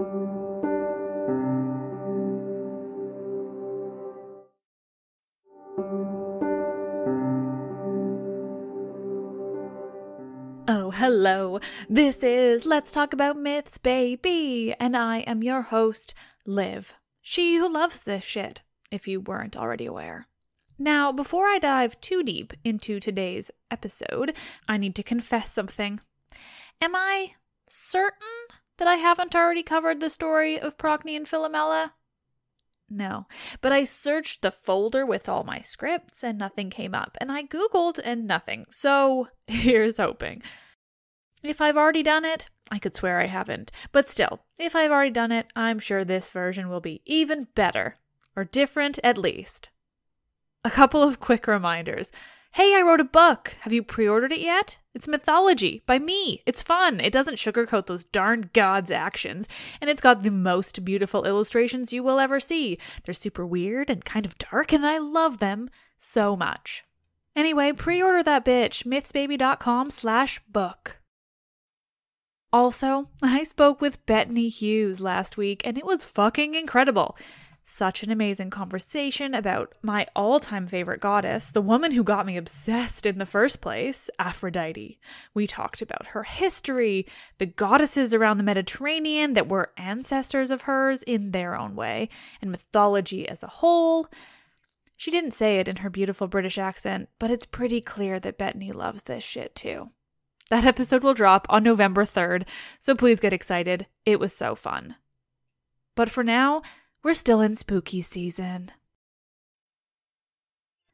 Oh, hello. This is Let's Talk About Myths, baby, and I am your host, Liv, she who loves this shit, if you weren't already aware. Now, before I dive too deep into today's episode, I need to confess something. Am I certain that I haven't already covered the story of Procne and Philomela? No, but I searched the folder with all my scripts and nothing came up, and I googled and nothing, so here's hoping. If I've already done it, I could swear I haven't, but still, if I've already done it, I'm sure this version will be even better, or different at least. A couple of quick reminders. Hey, I wrote a book. Have you pre-ordered it yet? It's Mythology by me. It's fun. It doesn't sugarcoat those darn gods' actions, and it's got the most beautiful illustrations you will ever see. They're super weird and kind of dark, and I love them so much. Anyway, pre-order that bitch, mythsbaby.com/book. Also, I spoke with Bethany Hughes last week, and it was fucking incredible. Such an amazing conversation about my all-time favorite goddess, the woman who got me obsessed in the first place, Aphrodite. We talked about her history, the goddesses around the Mediterranean that were ancestors of hers in their own way, and mythology as a whole. She didn't say it in her beautiful British accent, but it's pretty clear that Bethany loves this shit too. That episode will drop on November 3rd, so please get excited. It was so fun. But for now, we're still in spooky season.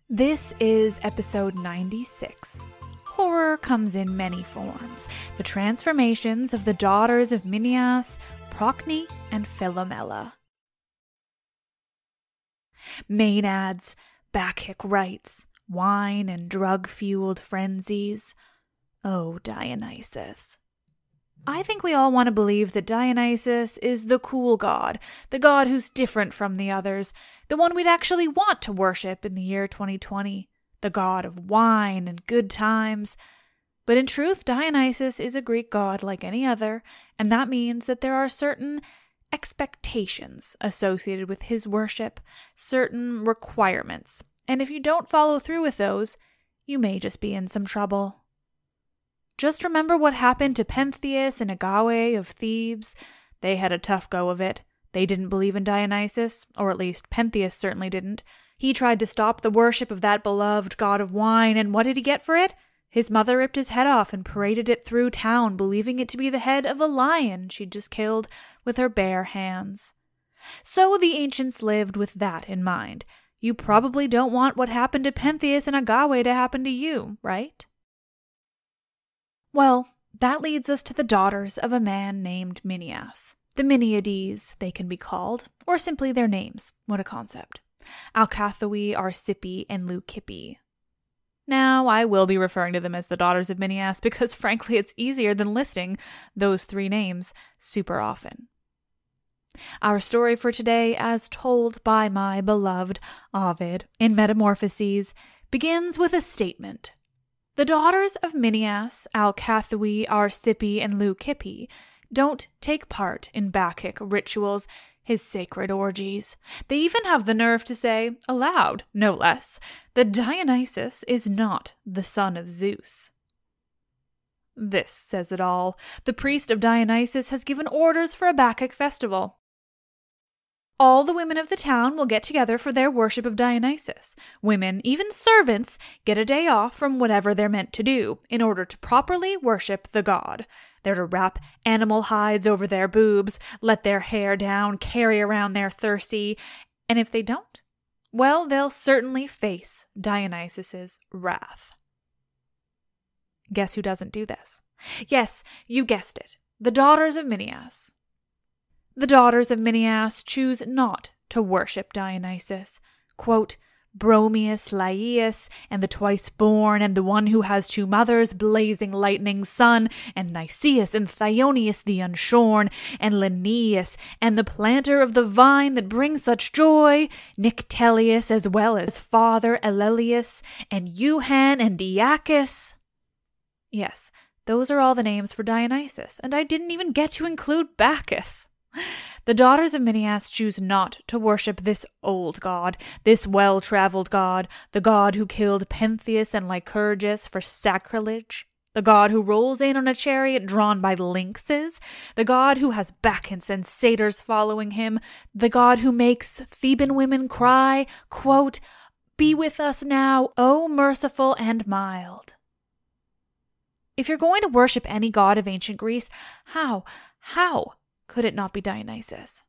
This is episode 96. Horror comes in many forms. The transformations of the Daughters of Minyas, Procne and Philomela. Maenads, Bacchic rites, wine and drug-fueled frenzies. Oh, Dionysus. I think we all want to believe that Dionysus is the cool god, the god who's different from the others, the one we'd actually want to worship in the year 2020, the god of wine and good times. But in truth, Dionysus is a Greek god like any other, and that means that there are certain expectations associated with his worship, certain requirements, and if you don't follow through with those, you may just be in some trouble. Just remember what happened to Pentheus and Agawe of Thebes. They had a tough go of it. They didn't believe in Dionysus, or at least Pentheus certainly didn't. He tried to stop the worship of that beloved god of wine, and what did he get for it? His mother ripped his head off and paraded it through town, believing it to be the head of a lion she'd just killed with her bare hands. So the ancients lived with that in mind. You probably don't want what happened to Pentheus and Agawe to happen to you, right? Well, that leads us to the daughters of a man named Minyas. The Minyades, they can be called, or simply their names. What a concept. Alcathoe, Arcippe, and Leucippe. Now, I will be referring to them as the Daughters of Minyas because frankly it's easier than listing those three names super often. Our story for today, as told by my beloved Ovid in Metamorphoses, begins with a statement. The daughters of Minyas, Alcathoe, Arcippe, and Leucippe don't take part in Bacchic rituals, his sacred orgies. They even have the nerve to say, aloud, no less, that Dionysus is not the son of Zeus. This says it all. The priest of Dionysus has given orders for a Bacchic festival. All the women of the town will get together for their worship of Dionysus. Women, even servants, get a day off from whatever they're meant to do in order to properly worship the god. They're to wrap animal hides over their boobs, let their hair down, carry around their thirsty, and if they don't, well, they'll certainly face Dionysus's wrath. Guess who doesn't do this? Yes, you guessed it. The Daughters of Minyas. The Daughters of Minyas choose not to worship Dionysus. Quote, Bromius, Laius, and the twice-born, and the one who has two mothers, blazing lightning's son, and Nicias, and Thyonius the unshorn, and Linnaeus, and the planter of the vine that brings such joy, Nyctelius, as well as father Elelius, and Euhan, and Diacus. Yes, those are all the names for Dionysus, and I didn't even get to include Bacchus. The daughters of Minyas choose not to worship this old god, this well-traveled god, the god who killed Pentheus and Lycurgus for sacrilege, the god who rolls in on a chariot drawn by lynxes, the god who has Bacchants and satyrs following him, the god who makes Theban women cry, quote, "Be with us now, O merciful and mild." If you're going to worship any god of ancient Greece, how could it not be Dionysus?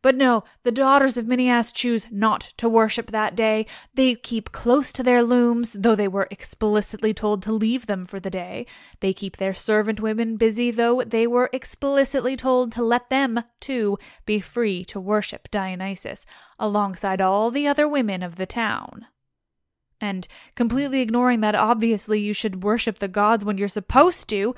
But no, the daughters of Minyas choose not to worship that day. They keep close to their looms, though they were explicitly told to leave them for the day. They keep their servant women busy, though they were explicitly told to let them, too, be free to worship Dionysus, alongside all the other women of the town. And completely ignoring that obviously you should worship the gods when you're supposed to,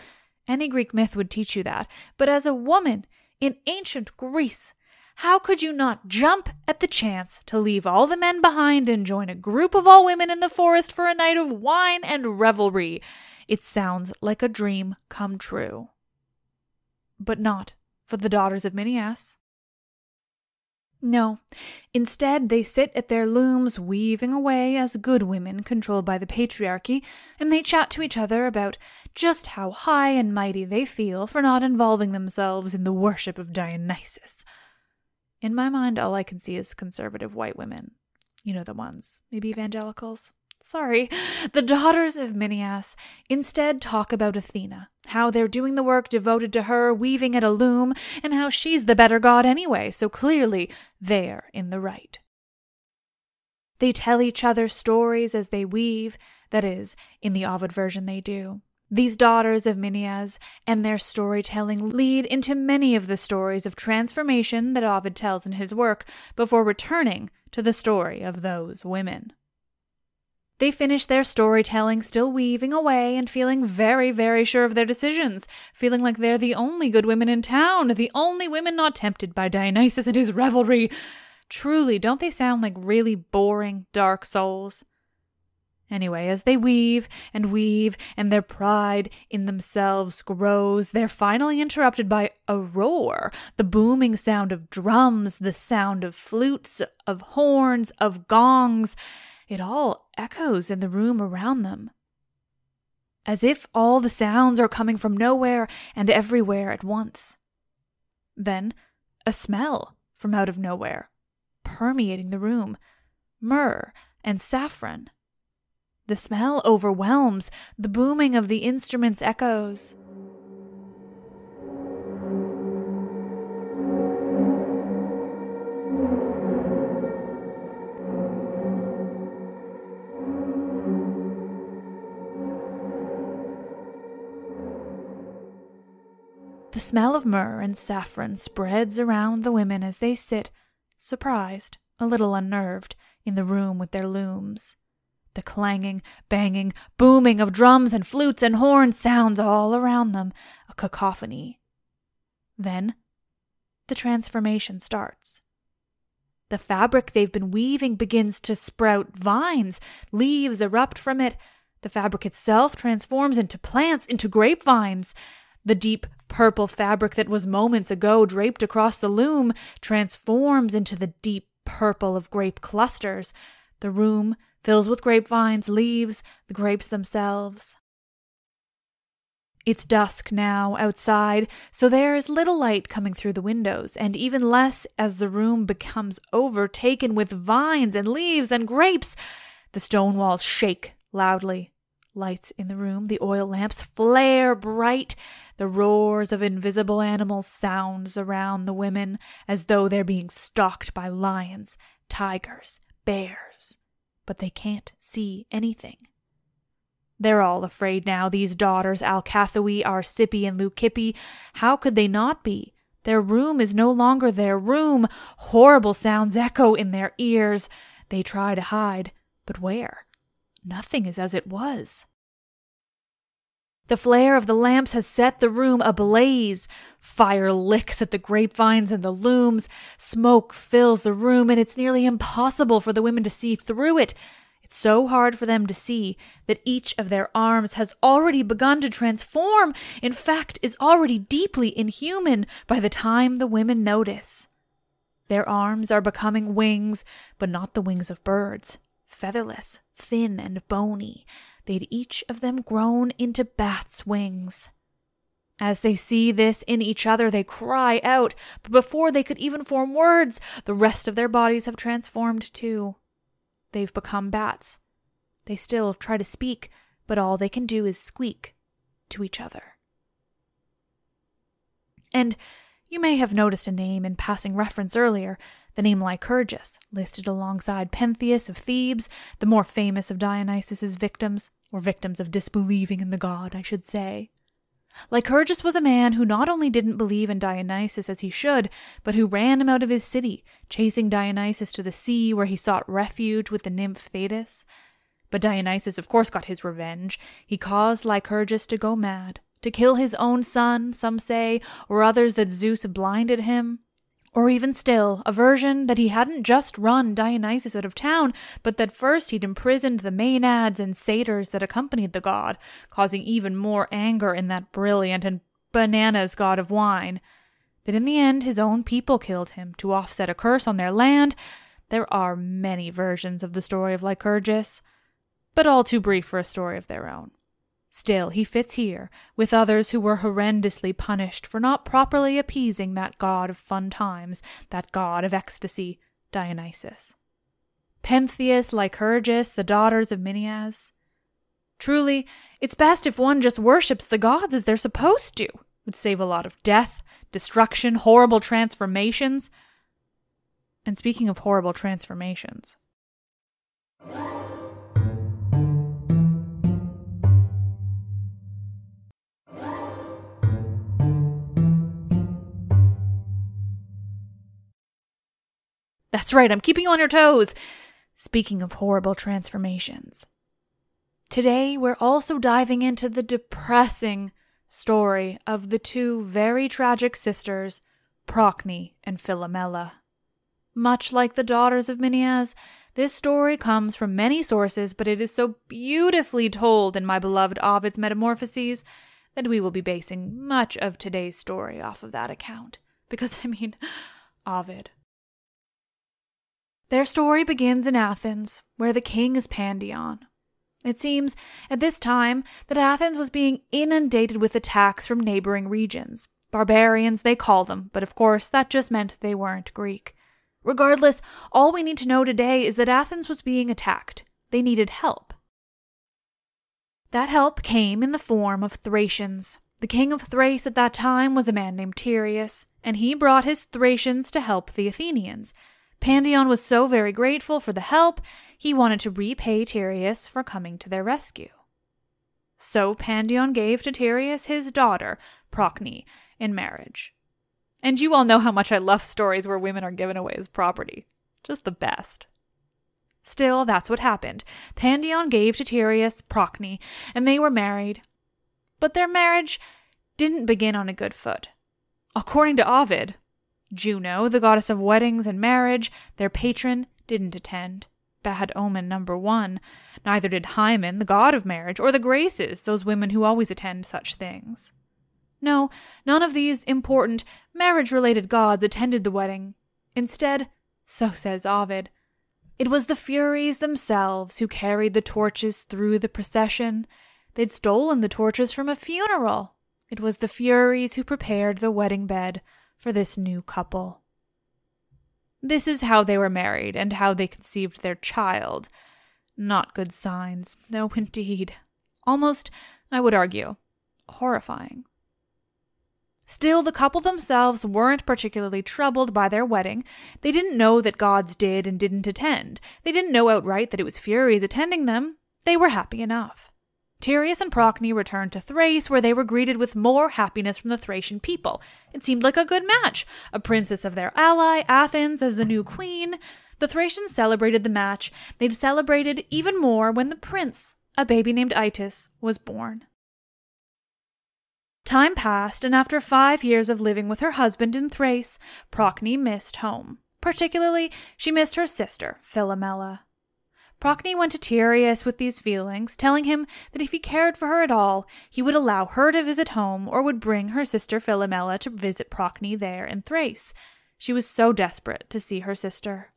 any Greek myth would teach you that. But as a woman in ancient Greece, how could you not jump at the chance to leave all the men behind and join a group of all women in the forest for a night of wine and revelry? It sounds like a dream come true. But not for the daughters of Minyas. No, instead they sit at their looms weaving away as good women controlled by the patriarchy, and they chat to each other about just how high and mighty they feel for not involving themselves in the worship of Dionysus. In my mind, all I can see is conservative white women. You know the ones, maybe evangelicals. Sorry. The daughters of Minyas instead talk about Athena, how they're doing the work devoted to her, weaving at a loom, and how she's the better god anyway, so clearly they're in the right. They tell each other stories as they weave, that is, in the Ovid version they do. These daughters of Minyas and their storytelling lead into many of the stories of transformation that Ovid tells in his work before returning to the story of those women. They finish their storytelling still weaving away and feeling very, very sure of their decisions, feeling like they're the only good women in town, the only women not tempted by Dionysus and his revelry. Truly, don't they sound like really boring, dark souls? Anyway, as they weave and their pride in themselves grows, they're finally interrupted by a roar, the booming sound of drums, the sound of flutes, of horns, of gongs. It all echoes in the room around them, as if all the sounds are coming from nowhere and everywhere at once. Then, a smell from out of nowhere, permeating the room, myrrh and saffron. The smell overwhelms, the booming of the instruments echoes. The smell of myrrh and saffron spreads around the women as they sit, surprised, a little unnerved, in the room with their looms. The clanging, banging, booming of drums and flutes and horns sounds all around them, a cacophony. Then, the transformation starts. The fabric they've been weaving begins to sprout vines, leaves erupt from it. The fabric itself transforms into plants, into grapevines. The deep purple fabric that was moments ago draped across the loom transforms into the deep purple of grape clusters. The room fills with grapevines, leaves, the grapes themselves. It's dusk now outside, so there is little light coming through the windows, and even less as the room becomes overtaken with vines and leaves and grapes. The stone walls shake loudly. Lights in the room, the oil lamps flare bright. The roars of invisible animals sounds around the women as though they're being stalked by lions, tigers, bears. But they can't see anything. They're all afraid now, these daughters, Alcathoe, Arcippe, and Leucippe. How could they not be? Their room is no longer their room. Horrible sounds echo in their ears. They try to hide, but where? Nothing is as it was. The flare of the lamps has set the room ablaze. Fire licks at the grapevines and the looms. Smoke fills the room, and it's nearly impossible for the women to see through it. It's so hard for them to see that each of their arms has already begun to transform, in fact, is already deeply inhuman by the time the women notice. Their arms are becoming wings, but not the wings of birds. Featherless, thin and bony, they'd each of them grown into bats' wings. As they see this in each other, they cry out, but before they could even form words, the rest of their bodies have transformed too. They've become bats. They still try to speak, but all they can do is squeak to each other. And you may have noticed a name in passing reference earlier, the name Lycurgus, listed alongside Pentheus of Thebes, the more famous of Dionysus's victims, or victims of disbelieving in the god, I should say. Lycurgus was a man who not only didn't believe in Dionysus as he should, but who ran him out of his city, chasing Dionysus to the sea where he sought refuge with the nymph Thetis. But Dionysus of course got his revenge. He caused Lycurgus to go mad, to kill his own son, some say, or others that Zeus blinded him. Or even still, a version that he hadn't just run Dionysus out of town, but that first he'd imprisoned the maenads and satyrs that accompanied the god, causing even more anger in that brilliant and bananas god of wine. That in the end his own people killed him to offset a curse on their land. There are many versions of the story of Lycurgus, but all too brief for a story of their own. Still, he fits here, with others who were horrendously punished for not properly appeasing that god of fun times, that god of ecstasy, Dionysus. Pentheus, Lycurgus, the Daughters of Minyas. Truly, it's best if one just worships the gods as they're supposed to. It would save a lot of death, destruction, horrible transformations. And speaking of horrible transformations... That's right, I'm keeping you on your toes. Speaking of horrible transformations. Today, we're also diving into the depressing story of the two very tragic sisters, Procne and Philomela. Much like the Daughters of Minyas, this story comes from many sources, but it is so beautifully told in my beloved Ovid's Metamorphoses that we will be basing much of today's story off of that account. Because, Ovid. Their story begins in Athens, where the king is Pandion. It seems, at this time, that Athens was being inundated with attacks from neighboring regions. Barbarians, they call them, but of course that just meant they weren't Greek. Regardless, all we need to know today is that Athens was being attacked. They needed help. That help came in the form of Thracians. The king of Thrace at that time was a man named Tereus, and he brought his Thracians to help the Athenians. Pandion was so very grateful for the help, he wanted to repay Tereus for coming to their rescue. So Pandion gave to Tereus his daughter, Procne, in marriage. And you all know how much I love stories where women are given away as property. Just the best. Still, that's what happened. Pandion gave to Tereus Procne, and they were married. But their marriage didn't begin on a good foot. According to Ovid, Juno, the goddess of weddings and marriage, their patron, didn't attend. Bad omen number 1. Neither did Hymen, the god of marriage, or the Graces, those women who always attend such things. No, none of these important marriage-related gods attended the wedding. Instead, so says Ovid, it was the Furies themselves who carried the torches through the procession. They'd stolen the torches from a funeral. It was the Furies who prepared the wedding bed for this new couple. This is how they were married and how they conceived their child. Not good signs, no indeed. Almost, I would argue, horrifying. Still, the couple themselves weren't particularly troubled by their wedding. They didn't know that gods did and didn't attend. They didn't know outright that it was Furies attending them. They were happy enough. Tereus and Procne returned to Thrace, where they were greeted with more happiness from the Thracian people. It seemed like a good match. A princess of their ally, Athens, as the new queen. The Thracians celebrated the match. They'd celebrated even more when the prince, a baby named Itis, was born. Time passed, and after 5 years of living with her husband in Thrace, Procne missed home. Particularly, she missed her sister, Philomela. Procne went to Tereus with these feelings, telling him that if he cared for her at all, he would allow her to visit home or would bring her sister Philomela to visit Procne there in Thrace. She was so desperate to see her sister.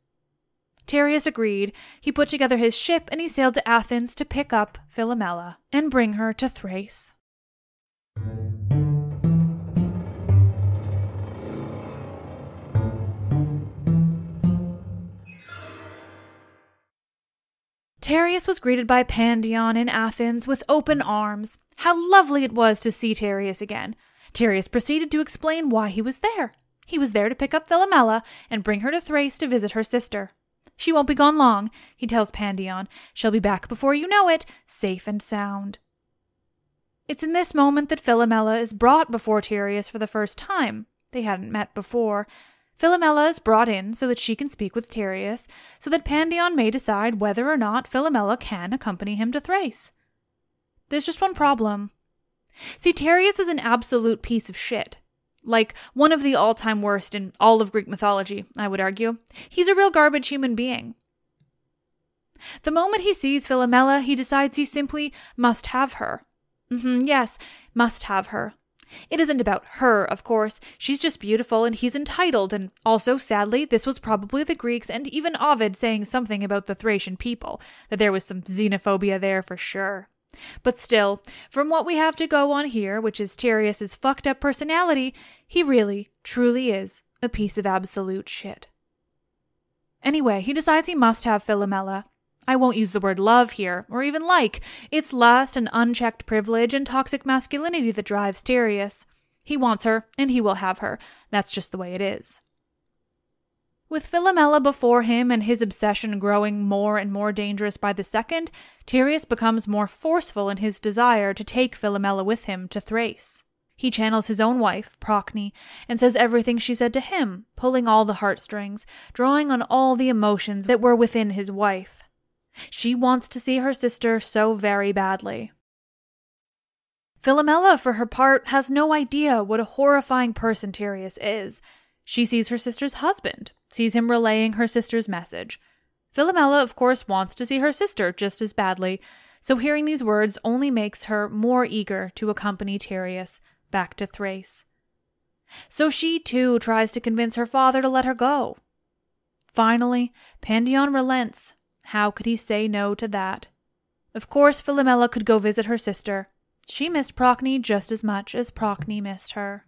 Tereus agreed. He put together his ship and he sailed to Athens to pick up Philomela and bring her to Thrace. Tereus was greeted by Pandion in Athens with open arms. How lovely it was to see Tereus again. Tereus proceeded to explain why he was there. He was there to pick up Philomela and bring her to Thrace to visit her sister. She won't be gone long, he tells Pandion. She'll be back before you know it, safe and sound. It's in this moment that Philomela is brought before Tereus for the first time. They hadn't met before. Philomela is brought in so that she can speak with Tereus, so that Pandion may decide whether or not Philomela can accompany him to Thrace. There's just one problem. See, Tereus is an absolute piece of shit. Like, one of the all-time worst in all of Greek mythology, I would argue. He's a real garbage human being. The moment he sees Philomela, he decides he simply must have her. Yes, must have her. It isn't about her, of course. She's just beautiful and he's entitled, and also, sadly, this was probably the Greeks and even Ovid saying something about the Thracian people, that there was some xenophobia there for sure. But still, from what we have to go on here, which is Tereus's fucked up personality, he really, truly is a piece of absolute shit. Anyway, he decides he must have Philomela. I won't use the word love here, or even like. It's lust and unchecked privilege and toxic masculinity that drives Tereus. He wants her, and he will have her. That's just the way it is. With Philomela before him and his obsession growing more and more dangerous by the second, Tereus becomes more forceful in his desire to take Philomela with him to Thrace. He channels his own wife, Procne, and says everything she said to him, pulling all the heartstrings, drawing on all the emotions that were within his wife. She wants to see her sister so very badly. Philomela, for her part, has no idea what a horrifying person Tereus is. She sees her sister's husband, sees him relaying her sister's message. Philomela, of course, wants to see her sister just as badly, so hearing these words only makes her more eager to accompany Tereus back to Thrace. So she, too, tries to convince her father to let her go. Finally, Pandion relents. How could he say no to that? Of course, Philomela could go visit her sister. She missed Procne just as much as Procne missed her.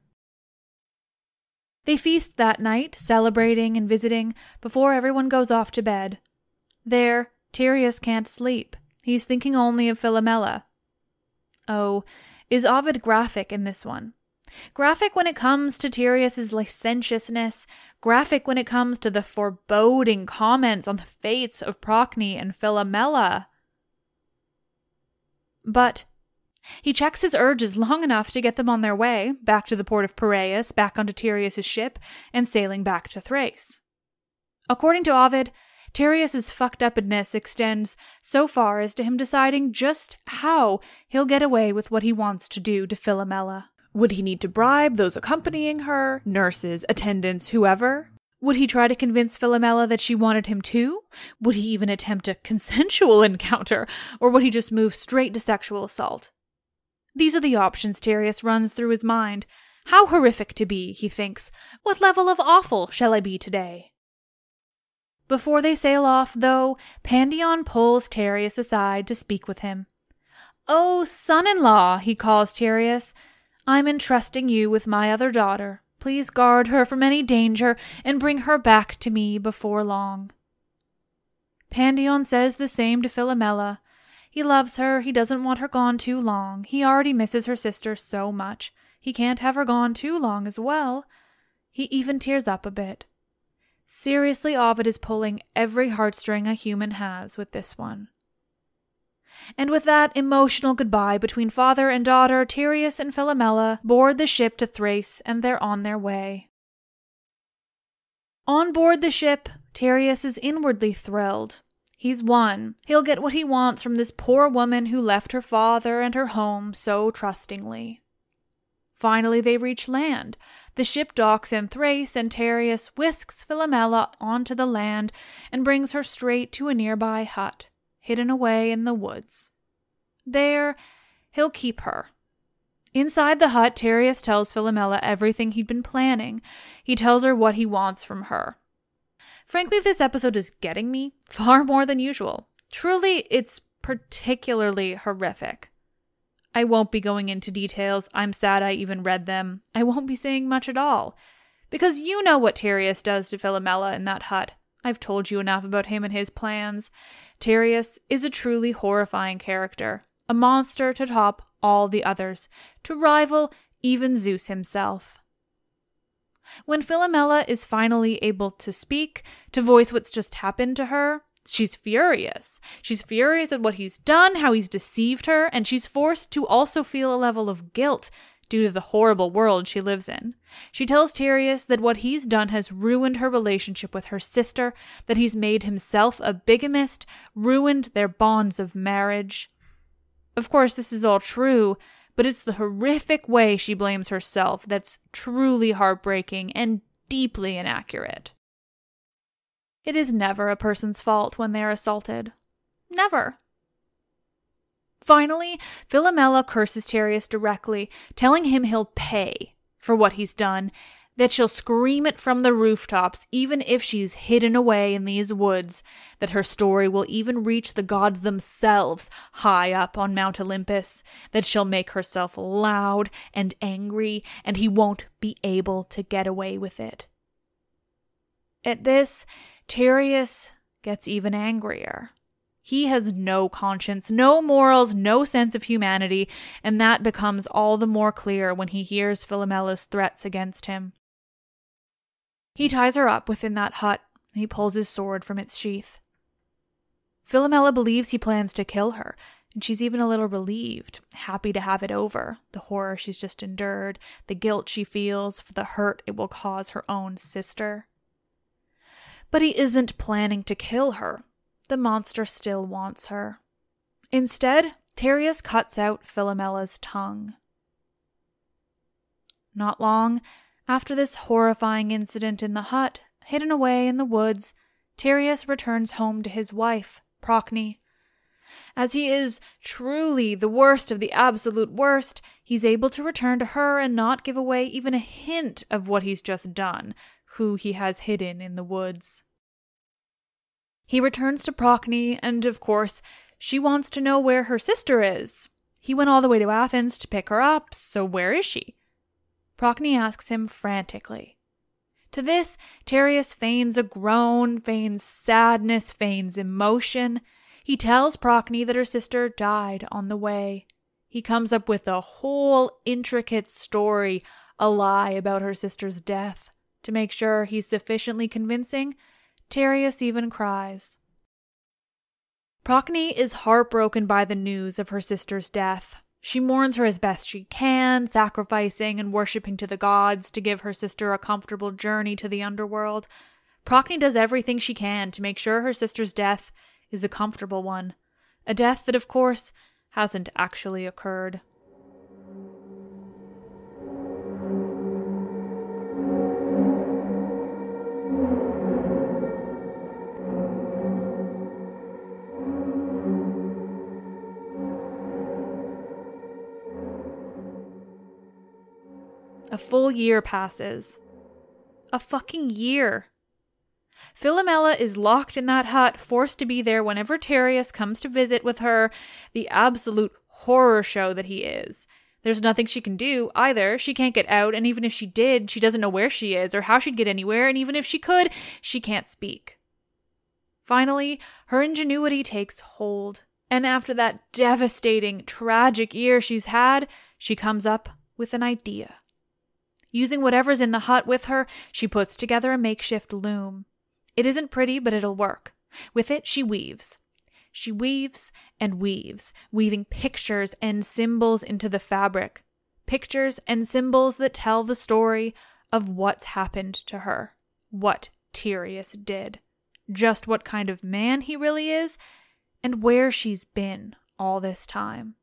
They feast that night, celebrating and visiting, before everyone goes off to bed. There, Tereus can't sleep. He's thinking only of Philomela. Oh, is Ovid graphic in this one? Graphic when it comes to Tereus's licentiousness, graphic when it comes to the foreboding comments on the fates of Procne and Philomela. But he checks his urges long enough to get them on their way, back to the port of Piraeus, back onto Tereus's ship, and sailing back to Thrace. According to Ovid, Tereus's fucked-upness extends so far as to him deciding just how he'll get away with what he wants to do to Philomela. Would he need to bribe those accompanying her, nurses, attendants, whoever? Would he try to convince Philomela that she wanted him too? Would he even attempt a consensual encounter, or would he just move straight to sexual assault? These are the options Tereus runs through his mind. How horrific to be, he thinks. What level of awful shall I be today? Before they sail off, though, Pandion pulls Tereus aside to speak with him. "Oh, son-in-law," he calls Tereus, "I'm entrusting you with my other daughter. Please guard her from any danger and bring her back to me before long." Pandion says the same to Philomela. He loves her, he doesn't want her gone too long. He already misses her sister so much. He can't have her gone too long as well. He even tears up a bit. Seriously, Ovid is pulling every heartstring a human has with this one. And with that emotional goodbye between father and daughter, Tereus and Philomela board the ship to Thrace, and they're on their way. On board the ship, Tereus is inwardly thrilled. He's won. He'll get what he wants from this poor woman who left her father and her home so trustingly. Finally, they reach land. The ship docks in Thrace, and Tereus whisks Philomela onto the land and brings her straight to a nearby hut. hidden away in the woods. There, he'll keep her. Inside the hut, Tereus tells Philomela everything he'd been planning. He tells her what he wants from her. Frankly, this episode is getting me far more than usual. Truly, it's particularly horrific. I won't be going into details. I'm sad I even read them. I won't be saying much at all. Because you know what Tereus does to Philomela in that hut. I've told you enough about him and his plans. Tereus is a truly horrifying character. A monster to top all the others. To rival even Zeus himself. When Philomela is finally able to speak, to voice what's just happened to her, she's furious. She's furious at what he's done, how he's deceived her, and she's forced to also feel a level of guilt due to the horrible world she lives in. She tells Tereus that what he's done has ruined her relationship with her sister, that he's made himself a bigamist, ruined their bonds of marriage. Of course, this is all true, but it's the horrific way she blames herself that's truly heartbreaking and deeply inaccurate. It is never a person's fault when they're assaulted. Never. Finally, Philomela curses Tereus directly, telling him he'll pay for what he's done, that she'll scream it from the rooftops even if she's hidden away in these woods, that her story will even reach the gods themselves high up on Mount Olympus, that she'll make herself loud and angry, and he won't be able to get away with it. At this, Tereus gets even angrier. He has no conscience, no morals, no sense of humanity, and that becomes all the more clear when he hears Philomela's threats against him. He ties her up within that hut, and he pulls his sword from its sheath. Philomela believes he plans to kill her, and she's even a little relieved, happy to have it over, the horror she's just endured, the guilt she feels for the hurt it will cause her own sister. But he isn't planning to kill her. The monster still wants her. Instead, Tereus cuts out Philomela's tongue. Not long after this horrifying incident in the hut, hidden away in the woods, Tereus returns home to his wife, Procne. As he is truly the worst of the absolute worst, he's able to return to her and not give away even a hint of what he's just done, who he has hidden in the woods. He returns to Procne, and of course, she wants to know where her sister is. He went all the way to Athens to pick her up, so where is she? Procne asks him frantically. To this, Tereus feigns a groan, feigns sadness, feigns emotion. He tells Procne that her sister died on the way. He comes up with a whole intricate story, a lie about her sister's death. To make sure he's sufficiently convincing, Tereus even cries. Procne is heartbroken by the news of her sister's death. She mourns her as best she can, sacrificing and worshipping to the gods to give her sister a comfortable journey to the underworld. Procne does everything she can to make sure her sister's death is a comfortable one. A death that, of course, hasn't actually occurred. A full year passes. A fucking year. Philomela is locked in that hut, forced to be there whenever Tereus comes to visit with her, the absolute horror show that he is. There's nothing she can do either. She can't get out, and even if she did, she doesn't know where she is or how she'd get anywhere, and even if she could, she can't speak. Finally, her ingenuity takes hold, and after that devastating, tragic year she's had, she comes up with an idea. Using whatever's in the hut with her, she puts together a makeshift loom. It isn't pretty, but it'll work. With it, she weaves. She weaves and weaves, weaving pictures and symbols into the fabric. Pictures and symbols that tell the story of what's happened to her, what Tereus did, just what kind of man he really is, and where she's been all this time.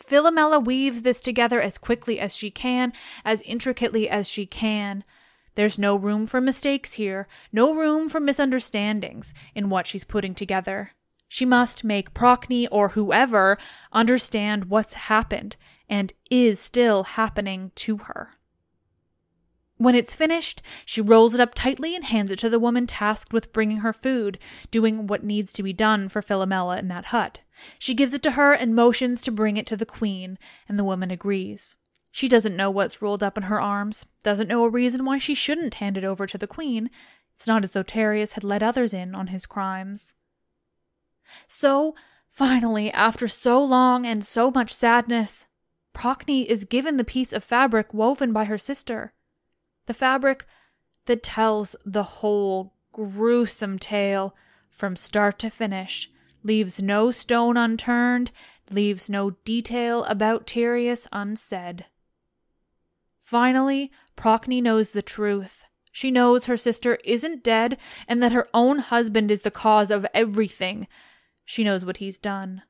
Philomela weaves this together as quickly as she can, as intricately as she can. There's no room for mistakes here, no room for misunderstandings in what she's putting together. She must make Procne or whoever understand what's happened and is still happening to her. When it's finished, she rolls it up tightly and hands it to the woman tasked with bringing her food, doing what needs to be done for Philomela in that hut. She gives it to her and motions to bring it to the queen, and the woman agrees. She doesn't know what's rolled up in her arms, doesn't know a reason why she shouldn't hand it over to the queen. It's not as though Tereus had let others in on his crimes. So, finally, after so long and so much sadness, Procne is given the piece of fabric woven by her sister. The fabric that tells the whole gruesome tale from start to finish, leaves no stone unturned, leaves no detail about Tereus unsaid. Finally, Procne knows the truth. She knows her sister isn't dead and that her own husband is the cause of everything. She knows what he's done.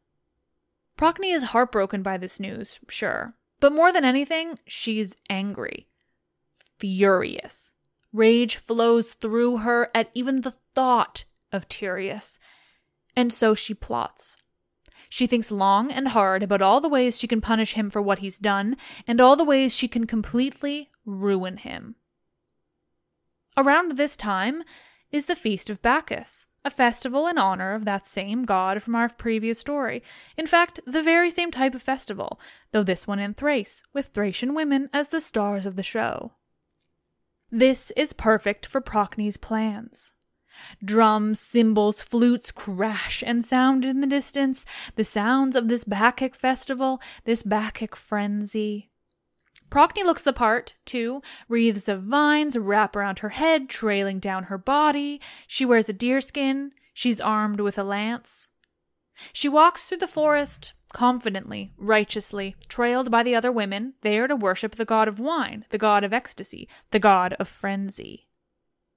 Procne is heartbroken by this news, sure. But more than anything, she's angry. Furious. Rage flows through her at even the thought of Tereus. And so she plots. She thinks long and hard about all the ways she can punish him for what he's done, and all the ways she can completely ruin him. Around this time is the Feast of Bacchus, a festival in honor of that same god from our previous story. In fact, the very same type of festival, though this one in Thrace, with Thracian women as the stars of the show. This is perfect for Procne's plans. Drums, cymbals, flutes crash and sound in the distance, the sounds of this Bacchic festival, this Bacchic frenzy. Procne looks the part, too. Wreaths of vines wrap around her head, trailing down her body. She wears a deerskin. She's armed with a lance. She walks through the forest, confidently, righteously, trailed by the other women, there to worship the god of wine, the god of ecstasy, the god of frenzy.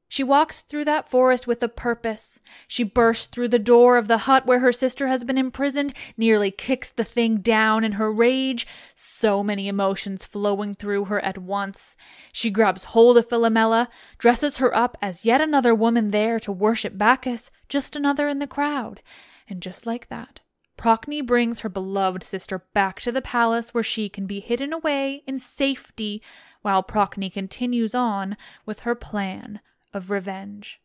She walks through that forest with a purpose. She bursts through the door of the hut where her sister has been imprisoned, nearly kicks the thing down in her rage, so many emotions flowing through her at once. She grabs hold of Philomela, dresses her up as yet another woman there to worship Bacchus, just another in the crowd. And just like that, Procne brings her beloved sister back to the palace where she can be hidden away in safety while Procne continues on with her plan of revenge.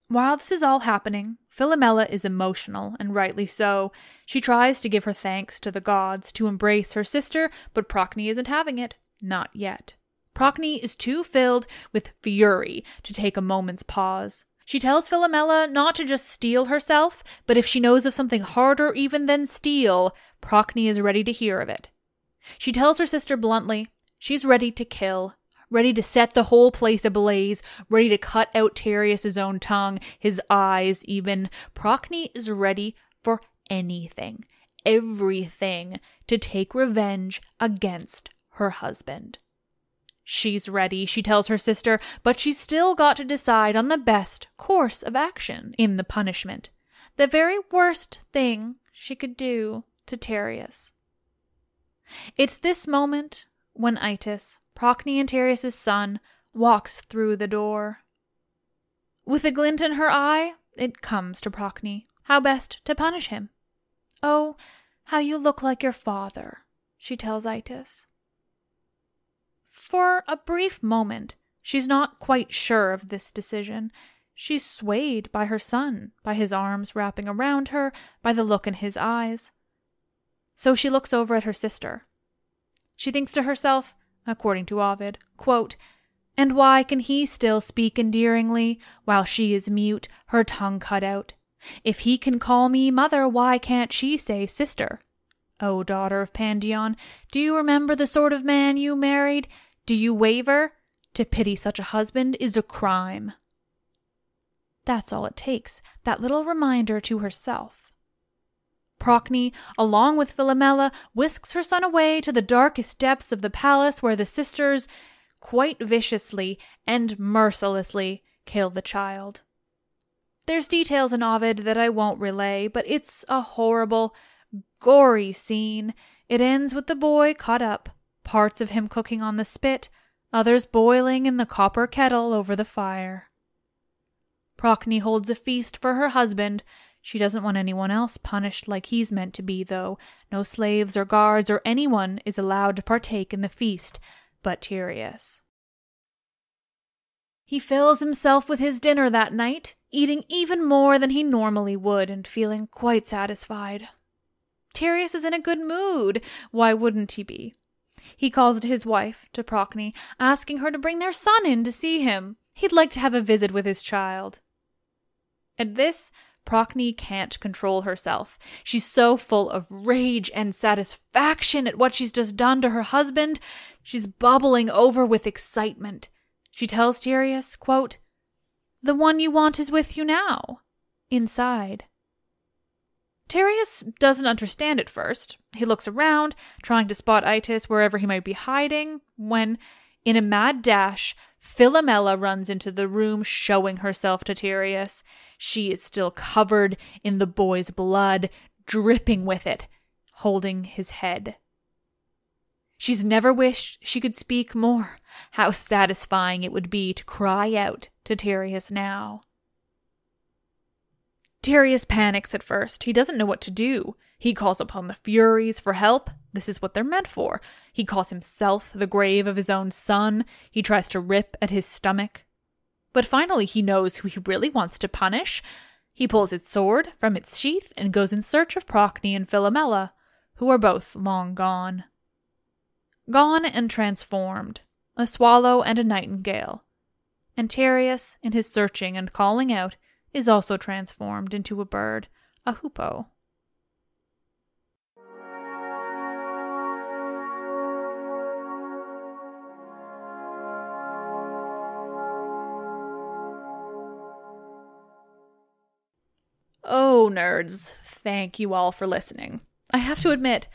While this is all happening, Philomela is emotional, and rightly so. She tries to give her thanks to the gods, to embrace her sister, but Procne isn't having it. Not yet. Procne is too filled with fury to take a moment's pause. She tells Philomela not to just steel herself, but if she knows of something harder even than steel, Procne is ready to hear of it. She tells her sister bluntly, she's ready to kill, ready to set the whole place ablaze, ready to cut out Tereus' own tongue, his eyes even. Procne is ready for anything, everything, to take revenge against her husband. She's ready, she tells her sister, but she's still got to decide on the best course of action in the punishment. The very worst thing she could do to Tereus. It's this moment when Itis, Procne and Tereus' son, walks through the door. With a glint in her eye, it comes to Procne. How best to punish him? "Oh, how you look like your father," she tells Itis. For a brief moment, she's not quite sure of this decision. She's swayed by her son, by his arms wrapping around her, by the look in his eyes. So she looks over at her sister. She thinks to herself, according to Ovid, quote, "And why can he still speak endearingly, while she is mute, her tongue cut out? If he can call me mother, why can't she say sister? O daughter of Pandion, do you remember the sort of man you married? Do you waver? To pity such a husband is a crime." That's all it takes, that little reminder to herself. Procne, along with Philomela, whisks her son away to the darkest depths of the palace where the sisters, quite viciously and mercilessly, kill the child. There's details in Ovid that I won't relay, but it's a horrible, gory scene. It ends with the boy cut up, parts of him cooking on the spit, others boiling in the copper kettle over the fire. Procne holds a feast for her husband. She doesn't want anyone else punished like he's meant to be, though. No slaves or guards or anyone is allowed to partake in the feast but Tereus. He fills himself with his dinner that night, eating even more than he normally would and feeling quite satisfied. Tereus is in a good mood. Why wouldn't he be? He calls to his wife, to Procne, asking her to bring their son in to see him. He'd like to have a visit with his child. At this, Procne can't control herself. She's so full of rage and satisfaction at what she's just done to her husband. She's bubbling over with excitement. She tells Tereus, quote, "The one you want is with you now, inside." Tereus doesn't understand at first. He looks around, trying to spot Itis wherever he might be hiding, when, in a mad dash, Philomela runs into the room, showing herself to Tereus. She is still covered in the boy's blood, dripping with it, holding his head. She's never wished she could speak more. How satisfying it would be to cry out to Tereus now. Tereus panics at first. He doesn't know what to do. He calls upon the Furies for help. This is what they're meant for. He calls himself the grave of his own son. He tries to rip at his stomach. But finally he knows who he really wants to punish. He pulls his sword from its sheath and goes in search of Procne and Philomela, who are both long gone. Gone and transformed, a swallow and a nightingale. And Tereus, in his searching and calling out, is also transformed into a bird, a hoopoe. Oh, nerds, thank you all for listening. I have to admit,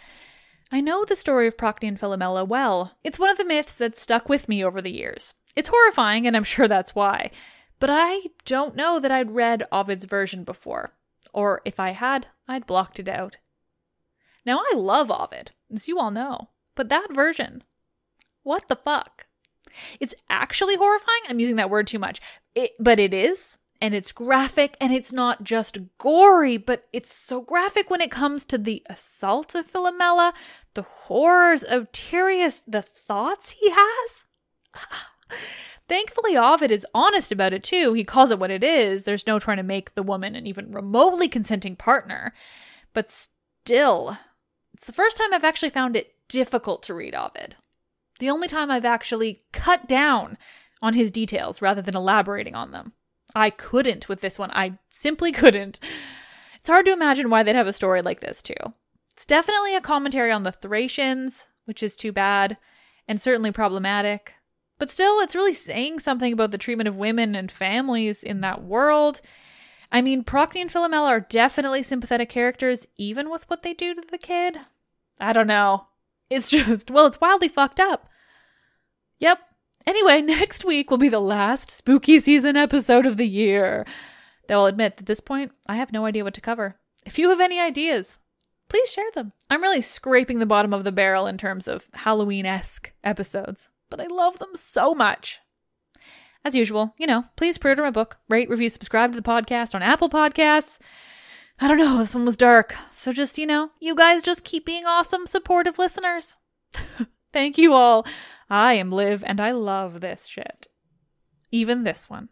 I know the story of Procne and Philomela well. It's one of the myths that's stuck with me over the years. It's horrifying, and I'm sure that's why. But I don't know that I'd read Ovid's version before. Or if I had, I'd blocked it out. Now, I love Ovid, as you all know. But that version, what the fuck? It's actually horrifying. I'm using that word too much. But it is. And it's graphic, and it's not just gory, but it's so graphic when it comes to the assault of Philomela, the horrors of Tereus, the thoughts he has. Thankfully, Ovid is honest about it too. He calls it what it is. There's no trying to make the woman an even remotely consenting partner. But still, it's the first time I've actually found it difficult to read Ovid. The only time I've actually cut down on his details rather than elaborating on them. I couldn't with this one. I simply couldn't. It's hard to imagine why they'd have a story like this, too. It's definitely a commentary on the Thracians, which is too bad, and certainly problematic. But still, it's really saying something about the treatment of women and families in that world. I mean, Procne and Philomela are definitely sympathetic characters, even with what they do to the kid. I don't know. It's just, well, it's wildly fucked up. Yep. Anyway, next week will be the last spooky season episode of the year. Though I'll admit, at this point, I have no idea what to cover. If you have any ideas, please share them. I'm really scraping the bottom of the barrel in terms of Halloween-esque episodes, but I love them so much. As usual, please pre-order my book, rate, review, subscribe to the podcast on Apple Podcasts. I don't know, this one was dark. So just, you guys just keep being awesome, supportive listeners. Thank you all. I am Liv, and I love this shit. Even this one.